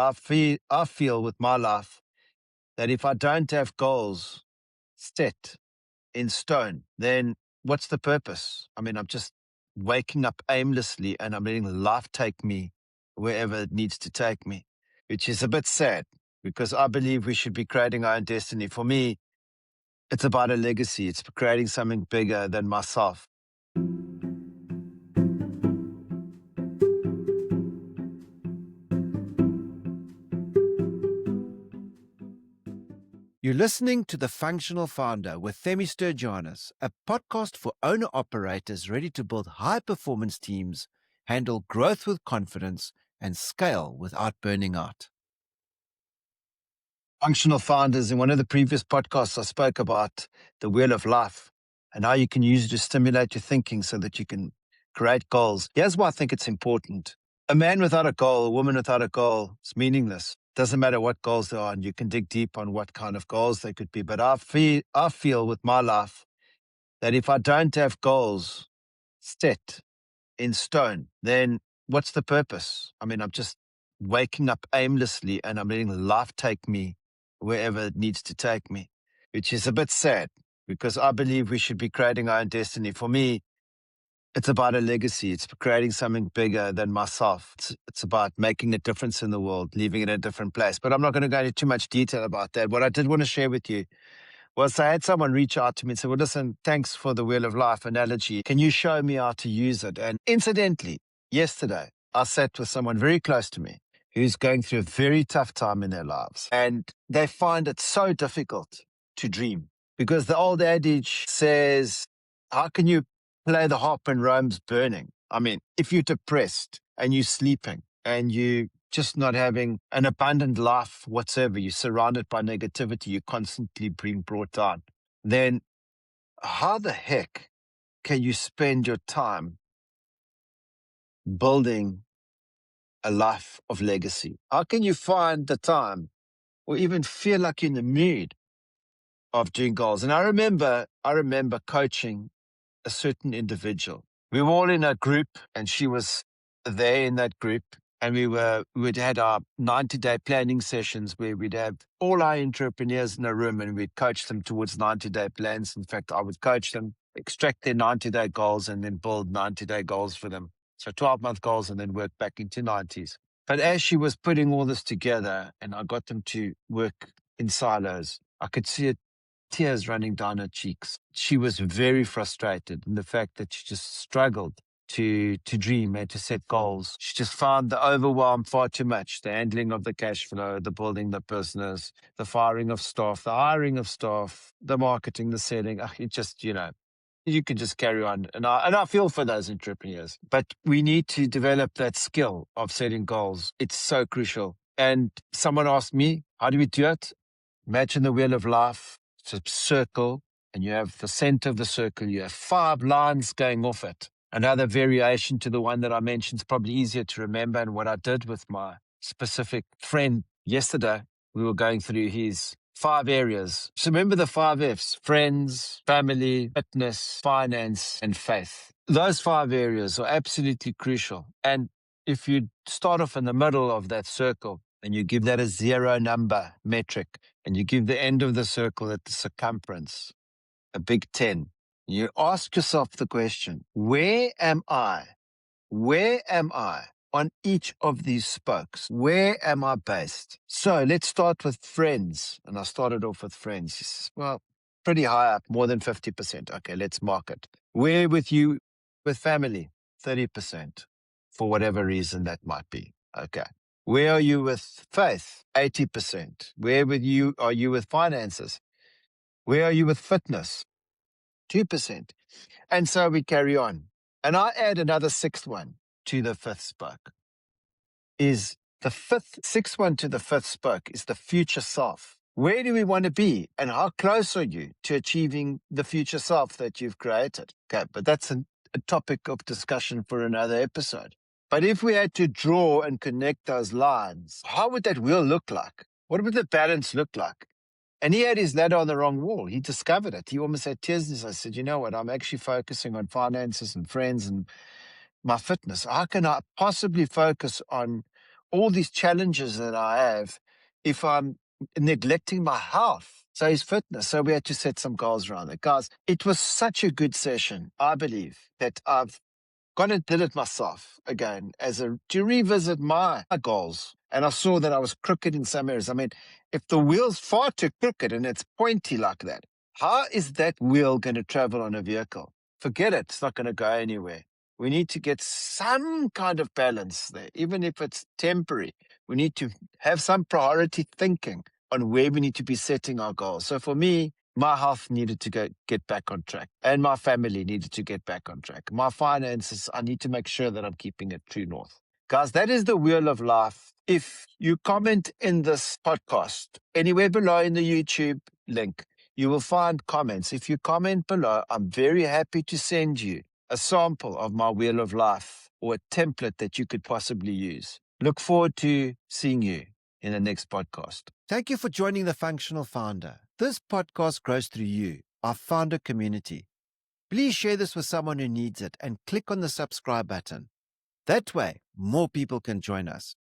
I feel with my life that if I don't have goals set in stone, then what's the purpose? I mean, I'm just waking up aimlessly and I'm letting life take me wherever it needs to take me, which is a bit sad because I believe we should be creating our own destiny. For me, it's about a legacy. It's creating something bigger than myself. You're listening to The Functional Founder with Themi Sturgianus, a podcast for owner-operators ready to build high-performance teams, handle growth with confidence, and scale without burning out. Functional founders, in one of the previous podcasts, I spoke about the wheel of life and how you can use it to stimulate your thinking so that you can create goals. Here's why I think it's important. A man without a goal, a woman without a goal is meaningless. Doesn't matter what goals they are, and you can dig deep on what kind of goals they could be. But I feel with my life that if I don't have goals set in stone, then what's the purpose? I mean, I'm just waking up aimlessly and I'm letting life take me wherever it needs to take me, which is a bit sad because I believe we should be creating our own destiny. For me, it's about a legacy. It's creating something bigger than myself. It's about making a difference in the world, leaving it in a different place. But I'm not going to go into too much detail about that. What I did want to share with you was I had someone reach out to me and say, well, listen, thanks for the wheel of life analogy. Can you show me how to use it? And incidentally, yesterday, I sat with someone very close to me who's going through a very tough time in their lives. And they find it so difficult to dream because the old adage says, how can you play the harp when Rome's burning? I mean, if you're depressed and you're sleeping and you just not having an abundant life whatsoever, you're surrounded by negativity, you're constantly being brought down, then how the heck can you spend your time building a life of legacy? How can you find the time or even feel like you're in the mood of doing goals? And I remember coaching a certain individual. We were all in a group and she was there in that group. And we'd had our 90-day planning sessions where we'd have all our entrepreneurs in a room and we'd coach them towards 90-day plans. In fact, I would coach them, extract their 90-day goals and then build 90-day goals for them. So 12-month goals and then work back into 90s. But as she was putting all this together and I got them to work in silos, I could see it, tears running down her cheeks. She was very frustrated in the fact that she just struggled to dream and to set goals. She just found the overwhelm far too much. The handling of the cash flow, the building the business, the firing of staff, the hiring of staff, the marketing, the selling. It just, you can just carry on. And I feel for those entrepreneurs. But we need to develop that skill of setting goals. It's so crucial. And someone asked me, how do we do it? Imagine the wheel of life. It's a circle, and you have the center of the circle. You have 5 lines going off it. Another variation to the one that I mentioned is probably easier to remember. And what I did with my specific friend yesterday, we were going through his 5 areas. So remember the 5 F's: friends, family, fitness, finance, and faith. Those 5 areas are absolutely crucial. And if you start off in the middle of that circle and you give that a 0 number metric, and you give the end of the circle at the circumference a big 10, you ask yourself the question, where am I? Where am I on each of these spokes? Where am I based? So let's start with friends. And I started off with friends. He says, well, pretty high up, more than 50%. Okay, let's mark it. Where with you with family? 30%, for whatever reason that might be. Okay. Where are you with faith? 80%. Where with you are you with finances? Where are you with fitness? 2%. And so we carry on. And I add another 6th one to the 5th spoke. Is the 6th one to the 5th spoke is the future self. Where do we want to be? And how close are you to achieving the future self that you've created? Okay, but that's a topic of discussion for another episode. But if we had to draw and connect those lines, how would that wheel look like? What would the balance look like? And he had his ladder on the wrong wall. He discovered it. He almost had tears in his eyes. I said, you know what? I'm actually focusing on finances and friends and my fitness. How can I possibly focus on all these challenges that I have if I'm neglecting my health. So is fitness. So we had to set some goals around it. Guys, it was such a good session, I believe, that I've gone and did it myself again to revisit my goals. And I saw that I was crooked in some areas. I mean, if the wheel's far too crooked and it's pointy like that, how is that wheel going to travel on a vehicle? Forget it. It's not going to go anywhere. We need to get some kind of balance there, even if it's temporary. We need to have some priority thinking on where we need to be setting our goals. So for me, my health needed to get back on track, and my family needed to get back on track. My finances, I need to make sure that I'm keeping it true north. Guys, that is the wheel of life. If you comment in this podcast, anywhere below in the YouTube link, you will find comments. If you comment below, I'm very happy to send you a sample of my wheel of life or a template that you could possibly use. Look forward to seeing you in the next podcast. Thank you for joining the Functional Founder. This podcast grows through you, our founder community. Please share this with someone who needs it and click on the subscribe button. That way, more people can join us.